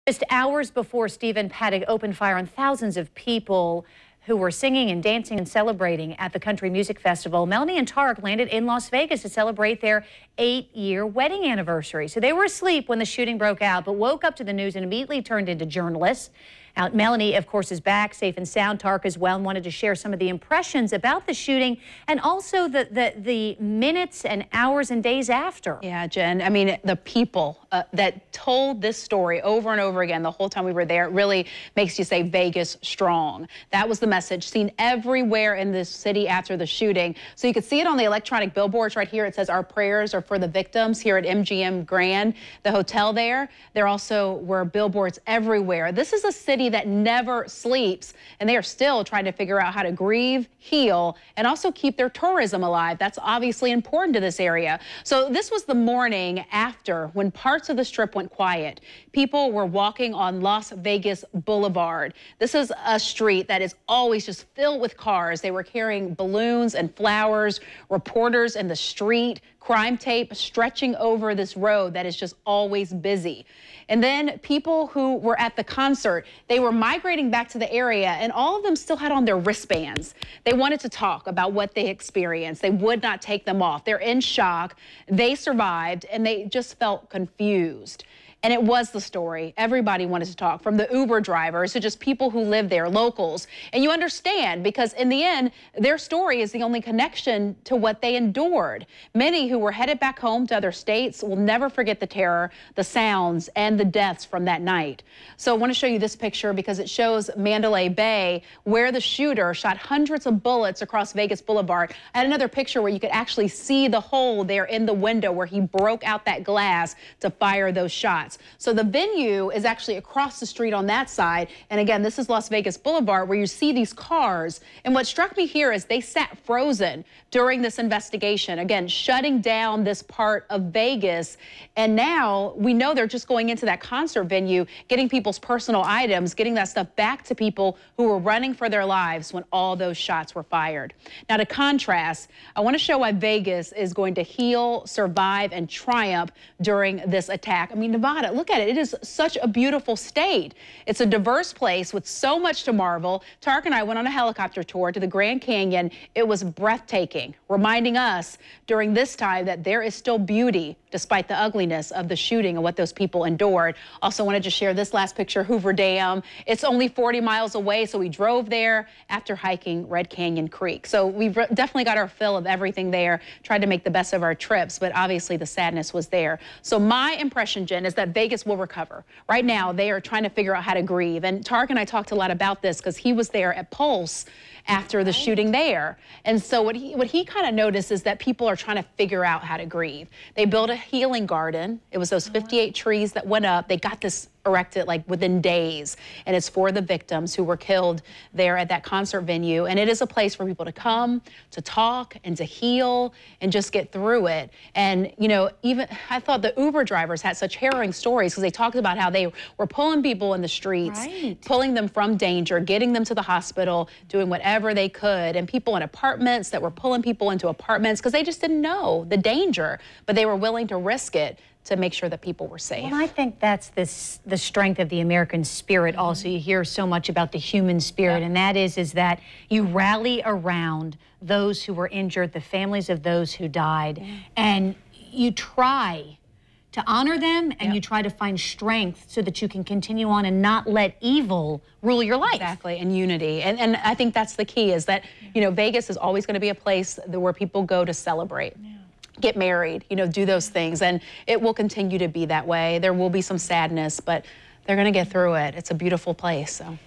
Just hours before Stephen Paddock opened fire on thousands of people who were singing and dancing and celebrating at the Country Music Festival, Melanie and Tarek landed in Las Vegas to celebrate their 8-year wedding anniversary. So they were asleep when the shooting broke out, but woke up to the news and immediately turned into journalists. Now, Melanie, of course, is back safe and sound. Tarek as well, and wanted to share some of the impressions about the shooting and also the minutes and hours and days after. Yeah, Jen, I mean, the people that told this story over and over again the whole time we were there, it really makes you say Vegas strong. That was the message seen everywhere in this city after the shooting. So you could see it on the electronic billboards right here. It says our prayers are for the victims here at MGM Grand, the hotel there. There also were billboards everywhere. This is a city that never sleeps, and they are still trying to figure out how to grieve, heal, and also keep their tourism alive. That's obviously important to this area. So this was the morning after when parts of the Strip went quiet. People were walking on Las Vegas Boulevard. This is a street that is always just filled with cars. They were carrying balloons and flowers, reporters in the street, crime tape stretching over this road that is just always busy. And then people who were at the concert, they were migrating back to the area, and all of them still had on their wristbands. They wanted to talk about what they experienced. They would not take them off. They're in shock. They survived, and they just felt confused. And it was the story. Everybody wanted to talk, from the Uber drivers to just people who live there, locals. And you understand, because in the end, their story is the only connection to what they endured. Many who were headed back home to other states will never forget the terror, the sounds, and the deaths from that night. So I want to show you this picture because it shows Mandalay Bay, where the shooter shot hundreds of bullets across Vegas Boulevard. I had another picture where you could actually see the hole there in the window where he broke out that glass to fire those shots. So the venue is actually across the street on that side. And again, this is Las Vegas Boulevard, where you see these cars. And what struck me here is they sat frozen during this investigation, again, shutting down this part of Vegas. And now we know they're just going into that concert venue, getting people's personal items, getting that stuff back to people who were running for their lives when all those shots were fired. Now, to contrast, I want to show why Vegas is going to heal, survive, and triumph during this attack. I mean, Nevada, look at it. It is such a beautiful state. It's a diverse place with so much to marvel. Tarek and I went on a helicopter tour to the Grand Canyon. It was breathtaking, reminding us during this time that there is still beauty despite the ugliness of the shooting and what those people endured. Also wanted to share this last picture, Hoover Dam. It's only 40 miles away, so we drove there after hiking Red Canyon Creek. So we've definitely got our fill of everything there, tried to make the best of our trips, but obviously the sadness was there. So my impression, Jen, is that Vegas will recover. Right now, they are trying to figure out how to grieve. And Tarek and I talked a lot about this because he was there at Pulse after the shooting there. And so what he kind of noticed is that people are trying to figure out how to grieve. They built a healing garden. It was those 58 trees that went up. They got this erected like within days, and it's for the victims who were killed there at that concert venue. And it is a place for people to come, to talk, and to heal, and just get through it. And you know, even I thought the Uber drivers had such harrowing stories because they talked about how they were pulling people in the streets, pulling them from danger, getting them to the hospital, doing whatever they could, and people in apartments that were pulling people into apartments because they just didn't know the danger, but they were willing to risk it to make sure that people were safe. Well, I think that's the strength of the American spirit. Also, you hear so much about the human spirit, and that is that you rally around those who were injured, the families of those who died, and you try to honor them, and you try to find strength so that you can continue on and not let evil rule your life. Exactly, and unity. And I think that's the key, is that, you know, Vegas is always going to be a place where people go to celebrate. Get married, you know, do those things, and it will continue to be that way. There will be some sadness, but they're going to get through it. It's a beautiful place. So.